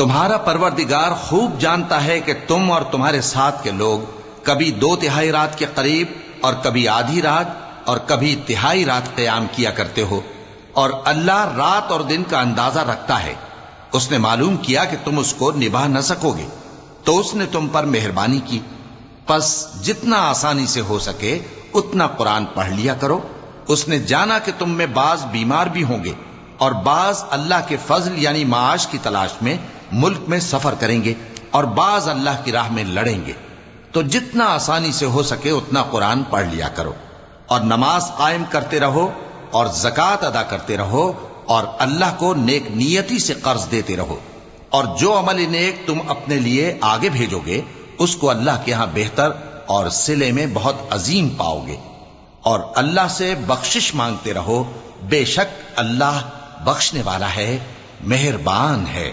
तुम्हारा परवरदिगार खूब जानता है कि तुम और तुम्हारे साथ के लोग कभी 2/3 रात के करीब और कभी आधी रात और कभी तिहाई रात क़याम किया करते हो, और अल्लाह रात और दिन का अंदाजा रखता है। उसने मालूम किया कि तुम उसको निभा न सकोगे, तो उसने तुम पर मेहरबानी की। बस जितना आसानी से हो सके उतना कुरान पढ़ लिया करो। उसने जाना कि तुम में बाज बीमार भी होंगे और बाज अल्लाह के फजल यानी माश की तलाश में मुल्क में सफर करेंगे और बाज अल्लाह की राह में लड़ेंगे। तो जितना आसानी से हो सके उतना कुरान पढ़ लिया करो और नमाज कायम करते रहो और ज़कात अदा करते रहो और अल्लाह को नेक नियति से कर्ज देते रहो। और जो अमल नेक तुम अपने लिए आगे भेजोगे उसको अल्लाह के यहां बेहतर और सिले में बहुत अजीम पाओगे। और अल्लाह से बख्शिश मांगते रहो, बेशक अल्लाह बख्शने वाला है, मेहरबान है।